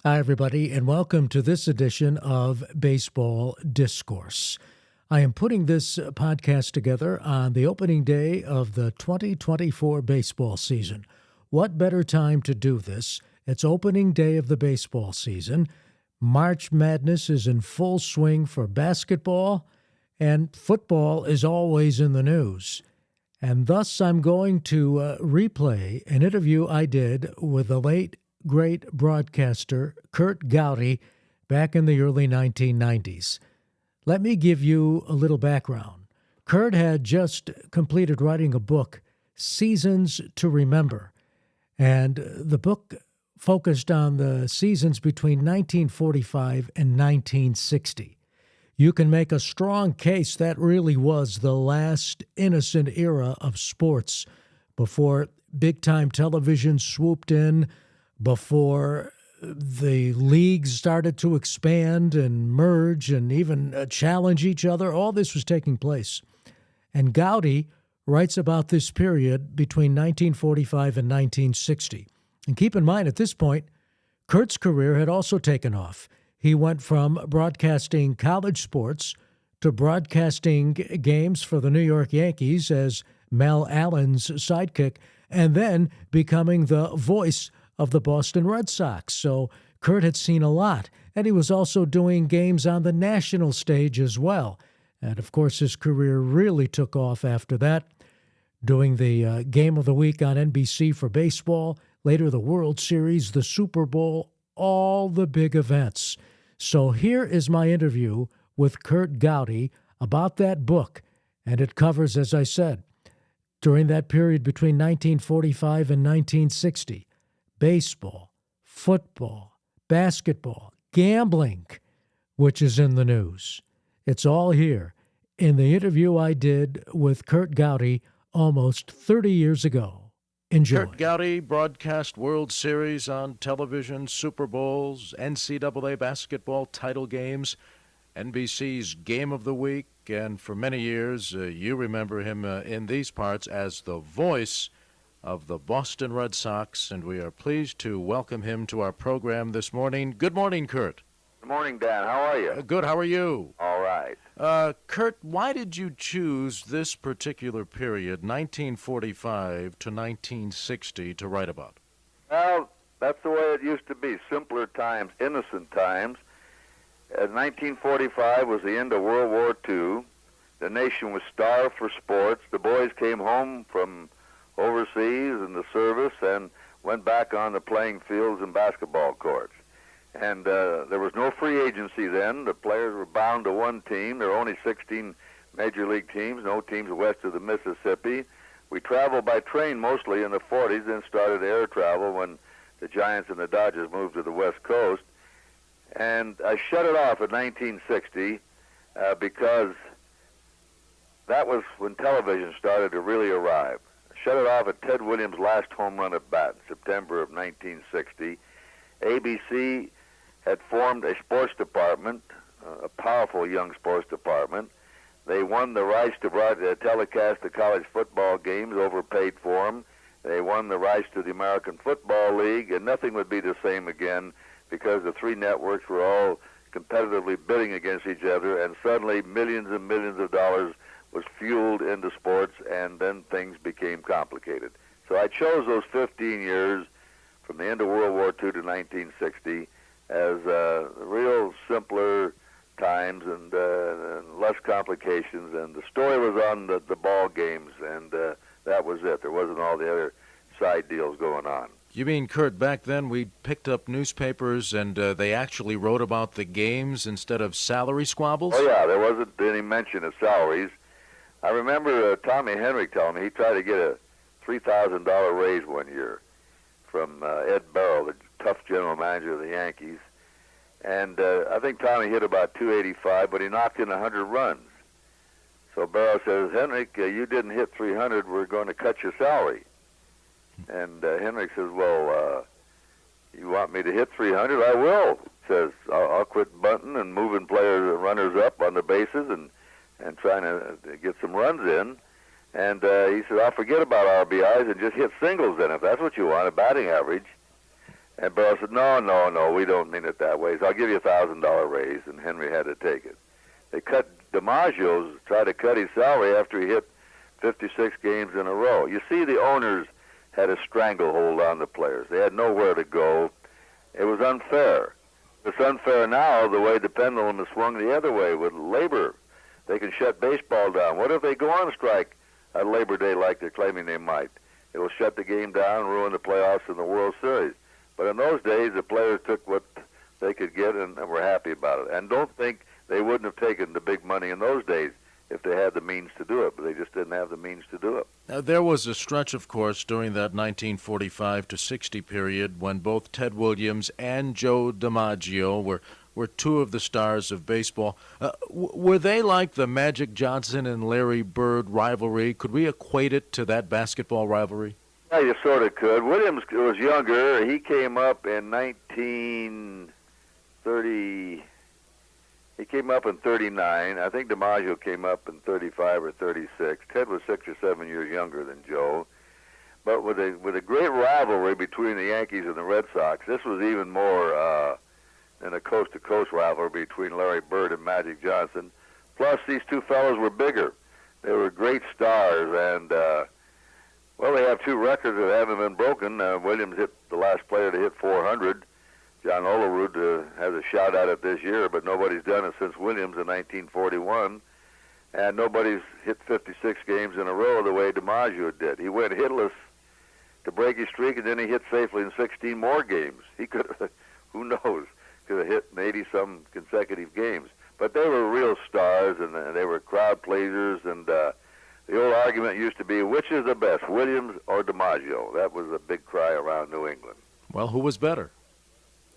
Hi, everybody, and welcome to this edition of Baseball Discourse. I am putting this podcast together on the opening day of the 2024 baseball season. What better time to do this? It's opening day of the baseball season. March Madness is in full swing for basketball, and football is always in the news. And thus, I'm going to replay an interview I did with the late great broadcaster Curt Gowdy back in the early 1990s. Let me give you a little background. Curt had just completed writing a book, Seasons to Remember, and the book focused on the seasons between 1945 and 1960. You can make a strong case that really was the last innocent era of sports before big-time television swooped in, before the leagues started to expand and merge and even challenge each other. All this was taking place. And Gowdy writes about this period between 1945 and 1960. And keep in mind, at this point, Curt's career had also taken off. He went from broadcasting college sports to broadcasting games for the New York Yankees as Mel Allen's sidekick, and then becoming the voice of the Boston Red Sox. So Curt had seen a lot, and he was also doing games on the national stage as well. And of course, his career really took off after that, doing the Game of the Week on NBC for baseball, later the World Series, the Super Bowl, all the big events. So here is my interview with Curt Gowdy about that book, and it covers, as I said, during that period between 1945 and 1960, baseball, football, basketball, gambling, which is in the news. It's all here in the interview I did with Curt Gowdy almost 30 years ago. Enjoy. Curt Gowdy broadcast World Series on television, Super Bowls, NCAA basketball title games, NBC's Game of the Week, and for many years you remember him in these parts as the voice of the Boston Red Sox, and we are pleased to welcome him to our program this morning. Good morning, Curt. Good morning, Dan. How are you? Good. How are you? All right. Curt, why did you choose this particular period, 1945 to 1960, to write about? Well, that's the way it used to be. Simpler times, innocent times. 1945 was the end of World War II. The nation was starved for sports. The boys came home from overseas in the service and went back on the playing fields and basketball courts. And there was no free agency then. The players were bound to one team. There were only 16 major league teams, no teams west of the Mississippi. We traveled by train mostly in the 40s, then started air travel when the Giants and the Dodgers moved to the West Coast. And I shut it off in 1960 because that was when television started to really arrive. Shut it off at Ted Williams' last home run at bat in September of 1960. ABC had formed a sports department, a powerful young sports department. They won the rights to telecast the college football games, overpaid for them. They won the rights to the American Football League, and nothing would be the same again because the three networks were all competitively bidding against each other, and suddenly millions and millions of dollars was fueled into sports, and then things became complicated. So I chose those 15 years from the end of World War II to 1960 as real simpler times and less complications, and the story was on the ball games, and that was it. There wasn't all the other side deals going on. You mean, Curt, back then we picked up newspapers and they actually wrote about the games instead of salary squabbles? Oh, yeah, there wasn't any mention of salaries. I remember Tommy Henry telling me he tried to get a $3,000 raise one year from Ed Barrow, the tough general manager of the Yankees. And I think Tommy hit about 285, but he knocked in 100 runs. So Barrow says, Henrik, you didn't hit 300, we're going to cut your salary. And Henrik says, well, you want me to hit 300? I will. Says, I'll quit bunting and moving players, runners up on the bases and trying to get some runs in. And he said, I'll forget about RBIs and just hit singles then, if that's what you want, a batting average. And Burroughs said, no, we don't mean it that way. So I'll give you $1,000 raise, and Henry had to take it. They cut DiMaggio's, tried to cut his salary after he hit 56 games in a row. You see, the owners had a stranglehold on the players. They had nowhere to go. It was unfair. It's unfair now the way the pendulum has swung the other way with labor. They can shut baseball down. What if they go on strike on Labor Day like they're claiming they might? It'll shut the game down, ruin the playoffs and the World Series. But in those days, the players took what they could get and were happy about it. And don't think they wouldn't have taken the big money in those days if they had the means to do it, but they just didn't have the means to do it. Now, there was a stretch, of course, during that 1945 to 60 period when both Ted Williams and Joe DiMaggio were two of the stars of baseball. Were they like the Magic Johnson and Larry Bird rivalry? Could we equate it to that basketball rivalry? Yeah, you sort of could. Williams was younger. He came up in 1930. He came up in 39. I think DiMaggio came up in 35 or 36. Ted was 6 or 7 years younger than Joe. But with a great rivalry between the Yankees and the Red Sox, this was even more than a coast-to-coast rivalry between Larry Bird and Magic Johnson. Plus, these two fellows were bigger. They were great stars, and well, they have two records that haven't been broken. Williams hit the last player to hit 400. John Olerud has a shot at it this year, but nobody's done it since Williams in 1941. And nobody's hit 56 games in a row the way DiMaggio did. He went hitless to break his streak, and then he hit safely in 16 more games. He could have, who knows, could have hit in 80-some consecutive games. But they were real stars, and they were crowd pleasers, and the old argument used to be, which is the best, Williams or DiMaggio? That was a big cry around New England. Well, who was better?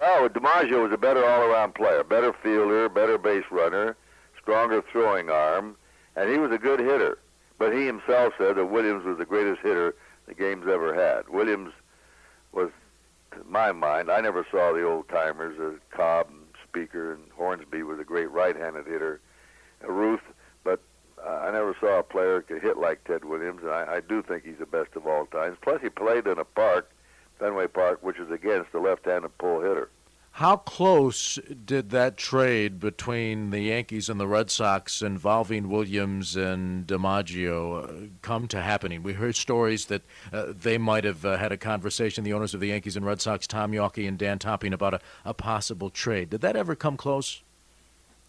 Oh, DiMaggio was a better all-around player, better fielder, better base runner, stronger throwing arm, and he was a good hitter. But he himself said that Williams was the greatest hitter the game's ever had. Williams was, to my mind, I never saw the old-timers, Cobb and Speaker and Hornsby was a great right-handed hitter, Ruth, but I never saw a player who could hit like Ted Williams, and I do think he's the best of all times. Plus, he played in a park, Fenway Park, which is against the left-handed pull hitter. How close did that trade between the Yankees and the Red Sox involving Williams and DiMaggio come to happening? We heard stories that they might have had a conversation, the owners of the Yankees and Red Sox, Tom Yawkey and Dan Topping, about a possible trade. Did that ever come close?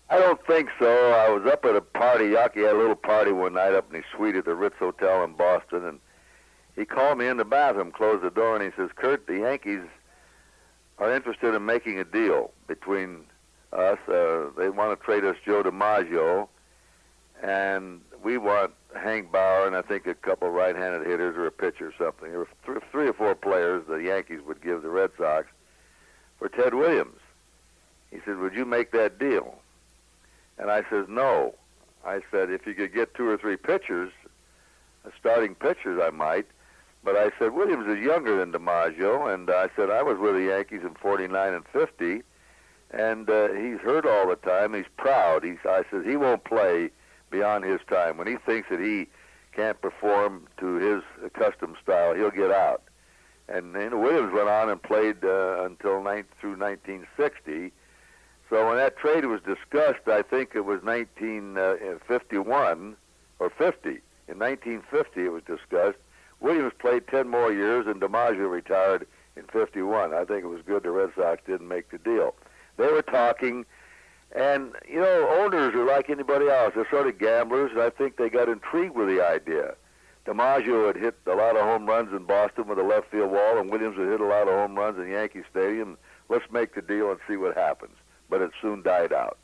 I don't think so. I was up at a party. Yawkey had a little party one night up in his suite at the Ritz Hotel in Boston, and he called me in the bathroom, closed the door, and he says, Curt, the Yankees are interested in making a deal between us. They want to trade us Joe DiMaggio, and we want Hank Bauer and I think a couple right-handed hitters or a pitcher or something. There were three or four players the Yankees would give the Red Sox for Ted Williams. He said, would you make that deal? And I said, no. I said, if you could get two or three pitchers, starting pitchers, I might. But I said, Williams is younger than DiMaggio, and I said, I was with the Yankees in 49 and 50, and he's hurt all the time. He's proud. I said, he won't play beyond his time. When he thinks that he can't perform to his accustomed style, he'll get out. And Williams went on and played until through 1960. So when that trade was discussed, I think it was 1951 or 50. In 1950 it was discussed. Williams played 10 more years, and DiMaggio retired in 51. I think it was good the Red Sox didn't make the deal. They were talking, and, owners are like anybody else. They're sort of gamblers, and I think they got intrigued with the idea. DiMaggio had hit a lot of home runs in Boston with a left field wall, and Williams had hit a lot of home runs in Yankee Stadium. Let's make the deal and see what happens. But it soon died out.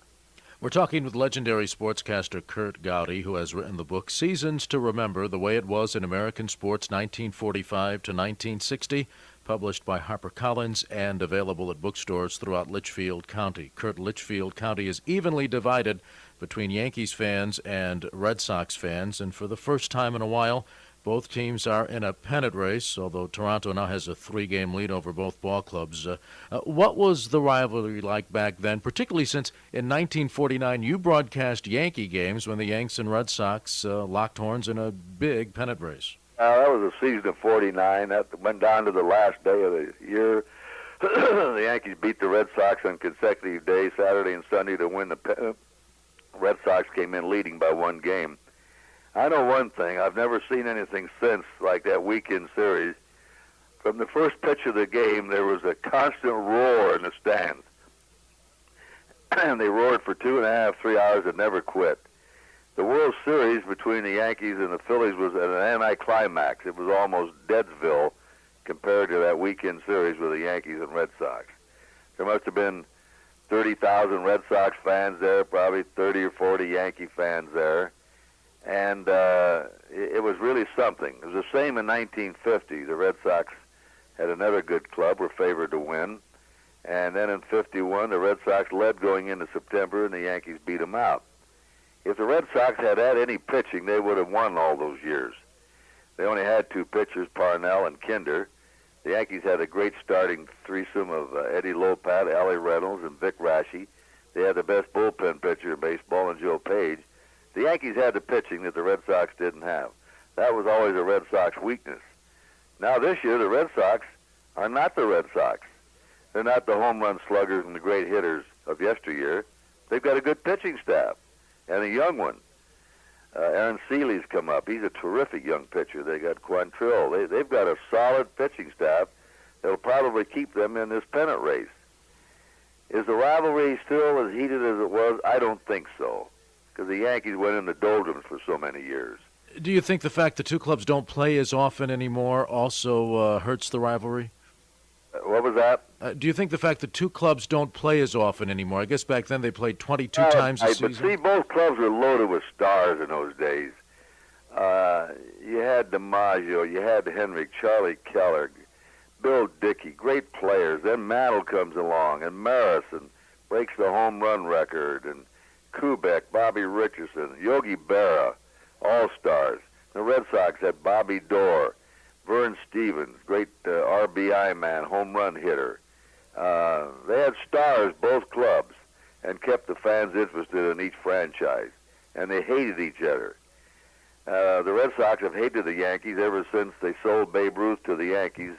We're talking with legendary sportscaster Curt Gowdy, who has written the book Seasons to Remember, The Way It Was in American Sports 1945 to 1960, published by HarperCollins and available at bookstores throughout Litchfield County. Curt, Litchfield County is evenly divided between Yankees fans and Red Sox fans, and for the first time in a while, both teams are in a pennant race, although Toronto now has a 3-game lead over both ball clubs. What was the rivalry like back then, particularly since in 1949 you broadcast Yankee games when the Yanks and Red Sox locked horns in a big pennant race? That was the season of 49. That went down to the last day of the year. The Yankees beat the Red Sox on consecutive days, Saturday and Sunday, to win the pennant. Red Sox came in leading by 1 game. I know one thing. I've never seen anything since like that weekend series. From the first pitch of the game, there was a constant roar in the stands. And they roared for 2.5, 3 hours and never quit. The World Series between the Yankees and the Phillies was an anticlimax. It was almost Deadsville compared to that weekend series with the Yankees and Red Sox. There must have been 30,000 Red Sox fans there, probably 30 or 40 Yankee fans there. And it was really something. It was the same in 1950. The Red Sox had another good club, were favored to win. And then in 51, the Red Sox led going into September, and the Yankees beat them out. If the Red Sox had had any pitching, they would have won all those years. They only had 2 pitchers, Parnell and Kinder. The Yankees had a great starting threesome of Eddie Lopat, Allie Reynolds, and Vic Raschi. They had the best bullpen pitcher in baseball in Joe Page. The Yankees had the pitching that the Red Sox didn't have. That was always a Red Sox weakness. Now this year, the Red Sox are not the Red Sox. They're not the home run sluggers and the great hitters of yesteryear. They've got a good pitching staff and a young one. Aaron Seeley's come up. He's a terrific young pitcher. They got Quantrill. They've got a solid pitching staff that'll probably keep them in this pennant race. Is the rivalry still as heated as it was? I don't think so, because the Yankees went in the doldrums for so many years. Do you think the fact the 2 clubs don't play as often anymore also hurts the rivalry? What was that? Do you think the fact that 2 clubs don't play as often anymore? I guess back then they played 22 times a season. But see, both clubs were loaded with stars in those days. You had DiMaggio, you had Henrik, Charlie Keller, Bill Dickey, great players. Then Mantle comes along, and Marison breaks the home run record, and Kubek, Bobby Richardson, Yogi Berra, all-stars. The Red Sox had Bobby Dorr, Vern Stevens, great RBI man, home run hitter. They had stars, both clubs, and kept the fans interested in each franchise. And they hated each other. The Red Sox have hated the Yankees ever since they sold Babe Ruth to the Yankees,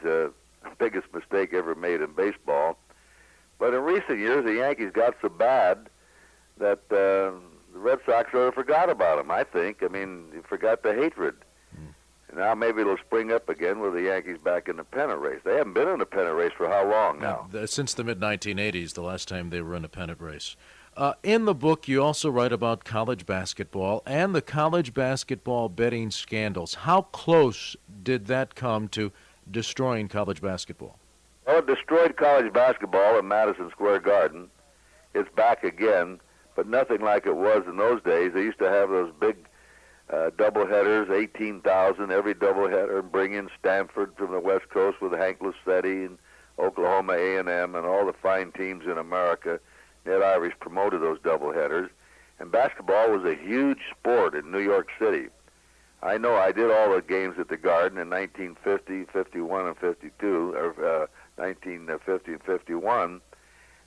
biggest mistake ever made in baseball. But in recent years, the Yankees got so bad that the Red Sox sort of forgot about them, I think. I mean, they forgot the hatred. And now maybe it'll spring up again with the Yankees back in the pennant race. They haven't been in the pennant race for how long now? Since the mid-1980s, the last time they were in a pennant race. In the book, you also write about college basketball and the college basketball betting scandals. How close did that come to destroying college basketball? Well, it destroyed college basketball in Madison Square Garden. It's back again, but nothing like it was in those days. They used to have those big doubleheaders, 18,000 every doubleheader, and bring in Stanford from the West Coast with Hank Lucetti and Oklahoma A&M and all the fine teams in America. Ned Irish promoted those doubleheaders, and basketball was a huge sport in New York City. I know I did all the games at the Garden in 1950, 51, and 52, or 1950 and 51,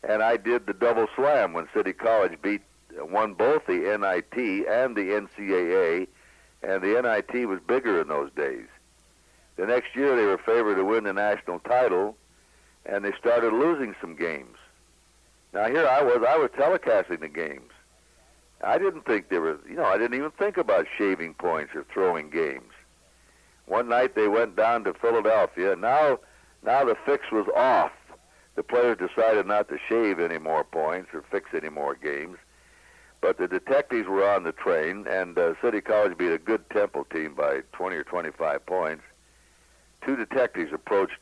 and I did the double slam when City College won both the NIT and the NCAA, and the NIT was bigger in those days. The next year they were favored to win the national title, and they started losing some games. Now here I was telecasting the games. I didn't think I didn't even think about shaving points or throwing games. One night they went down to Philadelphia. Now the fix was off. The players decided not to shave any more points or fix any more games. But the detectives were on the train, and City College beat a good Temple team by 20 or 25 points. 2 detectives approached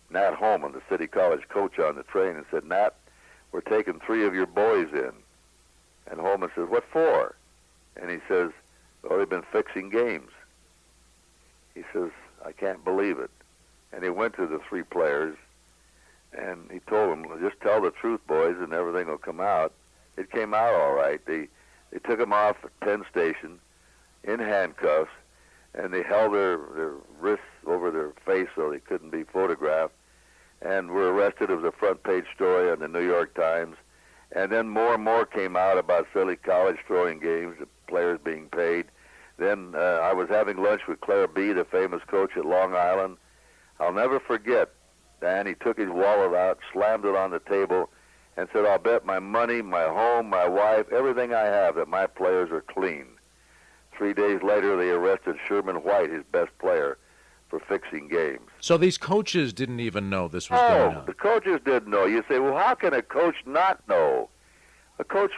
Nat Holman, the City College coach on the train, and said, "Nat, we're taking 3 of your boys in." And Holman says, "What for?" And he says, "Well, they've been fixing games." He says, "I can't believe it." And he went to the 3 players, and he told them, "Just tell the truth, boys, and everything will come out." It came out all right. They took them off at Penn Station in handcuffs, and they held their wrists over their face so they couldn't be photographed, and were arrested. It was a front-page story on the New York Times. And then more and more came out about City College throwing games, the players being paid. Then I was having lunch with Claire B., the famous coach at Long Island. I'll never forget Dan, he took his wallet out, slammed it on the table, and said, I'll bet my money, my home, my wife, everything I have that my players are clean. 3 days later, they arrested Sherman White, his best player, for fixing games. So these coaches didn't even know this was going on. The coaches didn't know. You say, well, how can a coach not know? A coach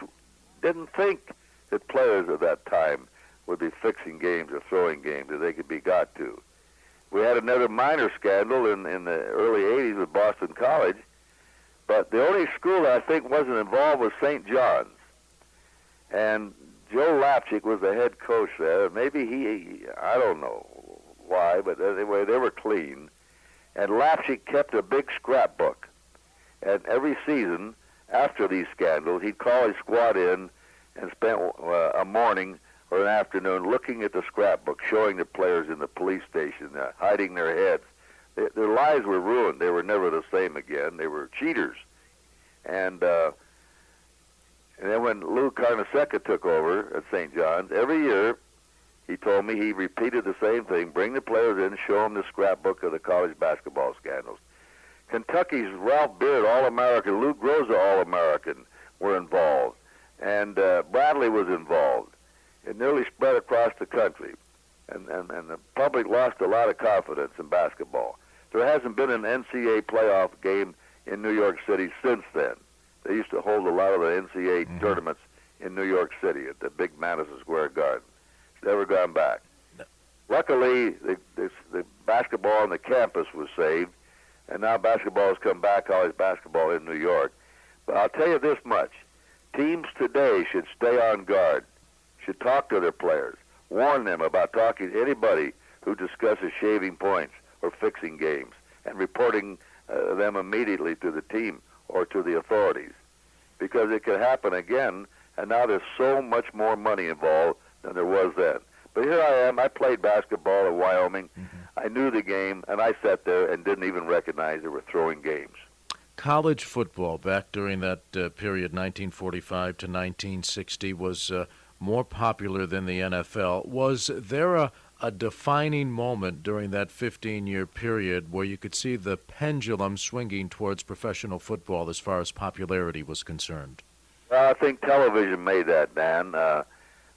didn't think that players at that time would be fixing games or throwing games that they could be got to. We had another minor scandal in the early 80s with Boston College, but the only school that I think wasn't involved was St. John's. And Joe Lapchick was the head coach there. Maybe I don't know why, but anyway, they were clean. And Lapchick kept a big scrapbook. And every season, after these scandals, he'd call his squad in and spend a morning or an afternoon looking at the scrapbook, showing the players in the police station, hiding their heads. Their lives were ruined. They were never the same again. They were cheaters. And then when Lou Carnesecca took over at St. John's, every year, he told me he repeated the same thing, bring the players in, show them the scrapbook of the college basketball scandals. Kentucky's Ralph Beard, All-American, Lou Groza, All-American, were involved. And Bradley was involved. It nearly spread across the country. And the public lost a lot of confidence in basketball. There hasn't been an NCAA playoff game in New York City since then. They used to hold a lot of the NCAA tournaments in New York City at the big Madison Square Garden. It's never gone back. No. Luckily, the basketball on the campus was saved, and now basketball has come back, college basketball in New York. But I'll tell you this much. Teams today should stay on guard, should talk to their players, warn them about talking to anybody who discusses shaving points or fixing games, and reporting them immediately to the team or to the authorities, because it could happen again, and now there's so much more money involved than there was then. But here I am. I played basketball in Wyoming. I knew the game, and I sat there and didn't even recognize they were throwing games. College football back during that period, 1945 to 1960, was more popular than the NFL. Was there a defining moment during that 15-year period where you could see the pendulum swinging towards professional football as far as popularity was concerned? Well, I think television made that, Dan.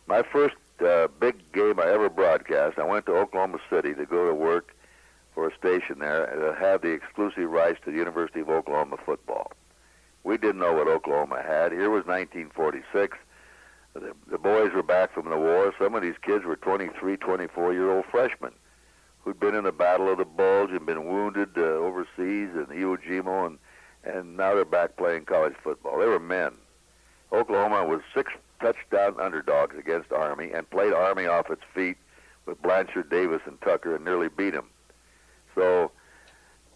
My first big game I ever broadcast, I went to Oklahoma City to go to work for a station there and had the exclusive rights to the University of Oklahoma football. We didn't know what Oklahoma had. Here was 1946. The boys were back from the war. Some of these kids were 23, 24-year-old freshmen who'd been in the Battle of the Bulge and been wounded overseas in Iwo Jima, and now they're back playing college football. They were men. Oklahoma was 6 touchdown underdogs against Army and played Army off its feet with Blanchard, Davis, and Tucker and nearly beat them. So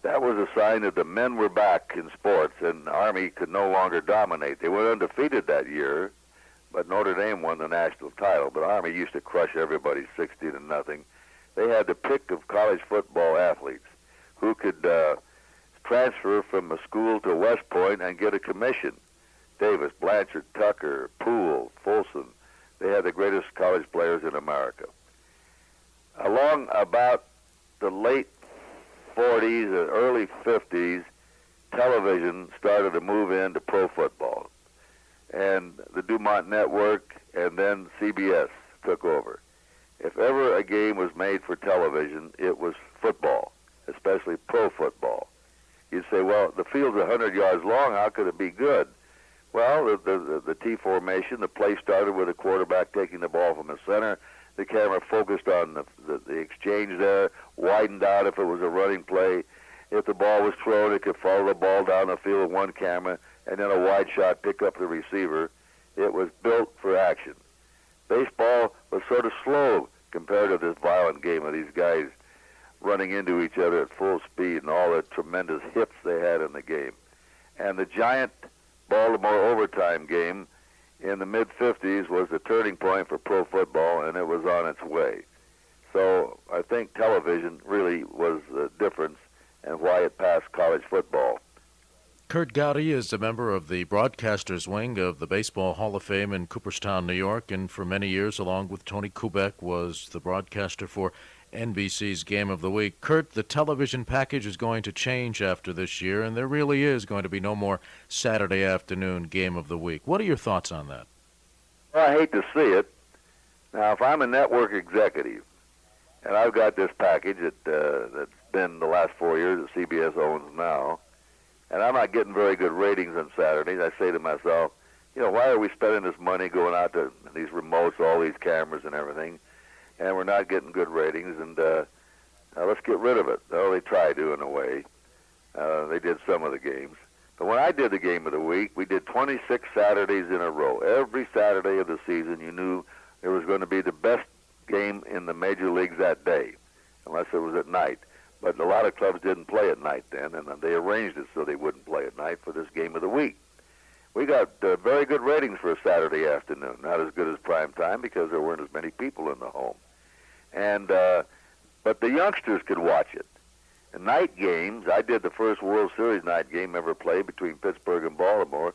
that was a sign that the men were back in sports and Army could no longer dominate. They went undefeated that year, but Notre Dame won the national title. But Army used to crush everybody 60-0. They had the pick of college football athletes who could transfer from a school to West Point and get a commission. Davis, Blanchard, Tucker, Poole, Folsom. They had the greatest college players in America. Along about the late 40s and early 50s, television started to move into pro football. And the Dumont Network and then CBS took over. If ever a game was made for television, it was football, especially pro football. You'd say, well, the field's 100 yards long, how could it be good? Well, the T formation, the play started with a quarterback taking the ball from the center. The camera focused on the exchange there, widened out if it was a running play. If the ball was thrown, it could follow the ball down the field with one camera, and then a wide shot pick up the receiver. It was built for action. Baseball was sort of slow compared to this violent game of these guys running into each other at full speed and all the tremendous hits they had in the game. And the giant Baltimore overtime game in the mid-50s was the turning point for pro football, and it was on its way. So I think television really was the difference and why it passed college football. Curt Gowdy is a member of the broadcasters wing of the Baseball Hall of Fame in Cooperstown, New York, and for many years, along with Tony Kubek, was the broadcaster for NBC's Game of the Week. Curt, the television package is going to change after this year, and there really is going to be no more Saturday afternoon Game of the Week. What are your thoughts on that? Well, I hate to see it. Now, if I'm a network executive, and I've got this package that's been the last 4 years that CBS owns now, and I'm not getting very good ratings on Saturdays, I say to myself, why are we spending this money going out to these remotes, all these cameras and everything, and we're not getting good ratings, and let's get rid of it. Oh, they try to, in a way. They did some of the games. But when I did the Game of the Week, we did 26 Saturdays in a row. Every Saturday of the season, you knew it was going to be the best game in the major leagues that day, unless it was at night. But a lot of clubs didn't play at night then, and they arranged it so they wouldn't play at night for this Game of the Week. We got very good ratings for a Saturday afternoon. Not as good as prime time because there weren't as many people in the home. And but the youngsters could watch it. And night games, I did the first World Series night game ever played between Pittsburgh and Baltimore.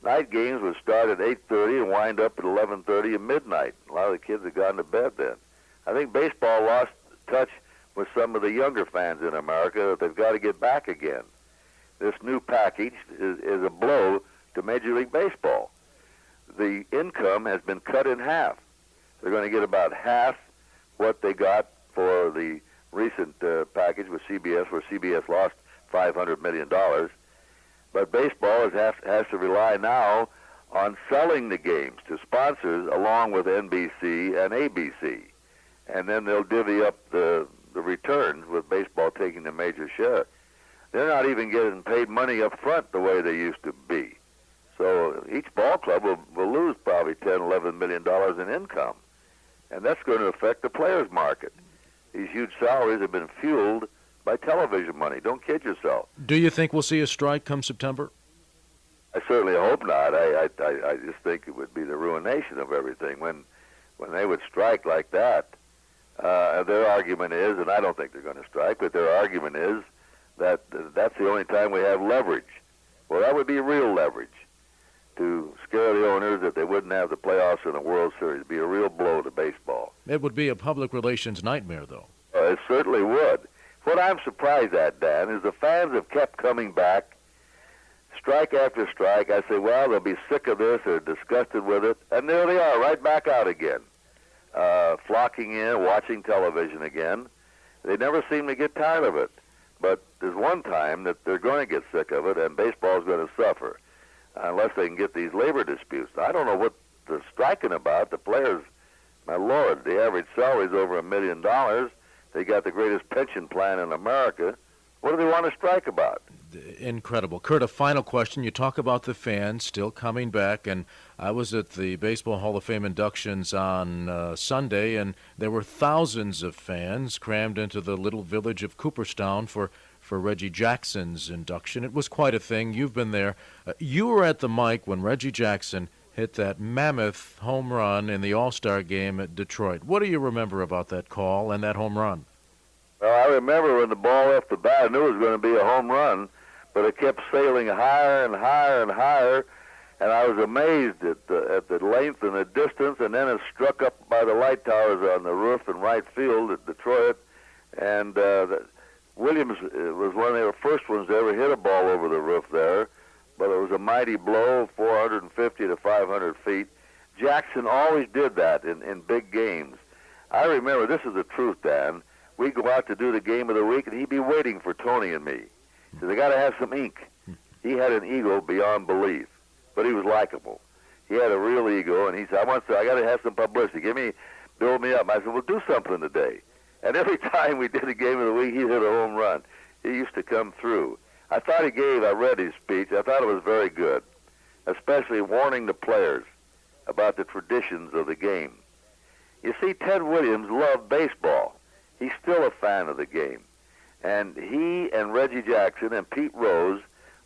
Night games would start at 8:30 and wind up at 11:30 at midnight. A lot of the kids had gone to bed then. I think baseball lost touch with some of the younger fans in America that they've got to get back again. This new package is a blow to Major League Baseball. The income has been cut in half. They're going to get about half what they got for the recent package with CBS, where CBS lost $500 million. But baseball has to rely now on selling the games to sponsors along with NBC and ABC. And then they'll divvy up the returns with baseball taking the major share. They're not even getting paid money up front the way they used to be. So each ball club will lose probably $10, $11 million in income. And that's going to affect the players' market. These huge salaries have been fueled by television money. Don't kid yourself. Do you think we'll see a strike come September? I certainly hope not. I just think it would be the ruination of everything. When they would strike like that, their argument is, and I don't think they're going to strike, but their argument is that that's the only time we have leverage. Well, that would be real leverage to scare the owners that they wouldn't have the playoffs in the World Series. It'd be a real blow to baseball. It would be a public relations nightmare, though. It certainly would. What I'm surprised at, Dan, is the fans have kept coming back, strike after strike. I say, well, they'll be sick of this or disgusted with it, and there they are, right back out again, flocking in, watching television again. They never seem to get tired of it. But there's one time that they're going to get sick of it, and baseball's going to suffer unless they can get these labor disputes. I don't know what they're striking about. The players, my Lord, the average salary is over $1 million. They got the greatest pension plan in America. What do they want to strike about? Incredible. Curt, a final question. You talk about the fans still coming back, and I was at the Baseball Hall of Fame inductions on Sunday, and there were thousands of fans crammed into the little village of Cooperstown for Reggie Jackson's induction. It was quite a thing. You've been there. You were at the mic when Reggie Jackson hit that mammoth home run in the All-Star game at Detroit. What do you remember about that call and that home run? Well, I remember when the ball left the bat, I knew it was going to be a home run, but it kept sailing higher and higher and higher, and I was amazed at the length and the distance, and then it struck up by the light towers on the roof in right field at Detroit, and Williams was one of the first ones to ever hit a ball over the roof there, but it was a mighty blow, 450 to 500 feet. Jackson always did that in big games. I remember, this is the truth, Dan, we'd go out to do the Game of the Week, and he'd be waiting for Tony and me. He said, they got to have some ink. He had an ego beyond belief, but he was likable. He had a real ego, and he said, I got to have some publicity. Build me up. I said, well, do something today. And every time we did a Game of the Week, he hit a home run. He used to come through. I read his speech. I thought it was very good, especially warning the players about the traditions of the game. You see, Ted Williams loved baseball. He's still a fan of the game. And he and Reggie Jackson and Pete Rose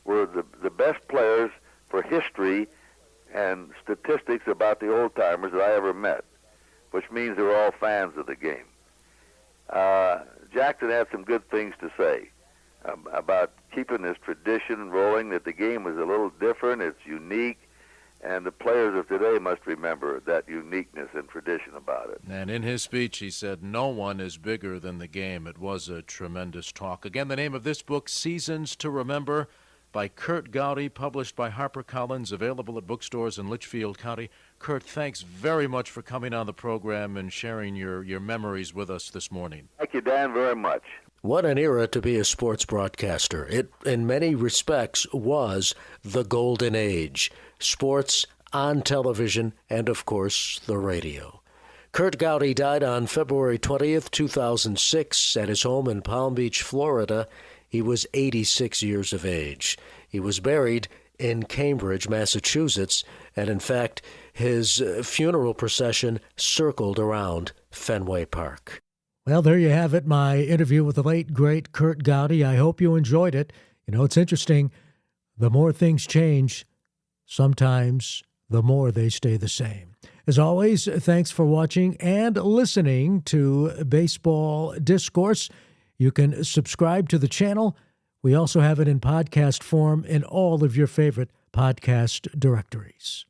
were the best players for history and statistics about the old-timers that I ever met, which means they were all fans of the game. Jackson had some good things to say about keeping this tradition rolling, that the game was a little different, it's unique, And the players of today must remember that uniqueness and tradition about it. And in his speech, he said, "No one is bigger than the game." It was a tremendous talk. Again, the name of this book, Seasons to Remember, by Curt Gowdy, published by HarperCollins, available at bookstores in Litchfield County. Curt, thanks very much for coming on the program and sharing your memories with us this morning. Thank you, Dan, very much. What an era to be a sports broadcaster. It, in many respects, was the golden age. Sports on television and, of course, the radio. Curt Gowdy died on February 20th, 2006, at his home in Palm Beach, Florida. He was 86 years of age. He was buried in Cambridge, Massachusetts, and in fact, his funeral procession circled around Fenway Park. Well, there you have it, my interview with the late, great Curt Gowdy. I hope you enjoyed it. You know, it's interesting. The more things change, sometimes the more they stay the same. As always, thanks for watching and listening to Baseball Discourse. You can subscribe to the channel. We also have it in podcast form in all of your favorite podcast directories.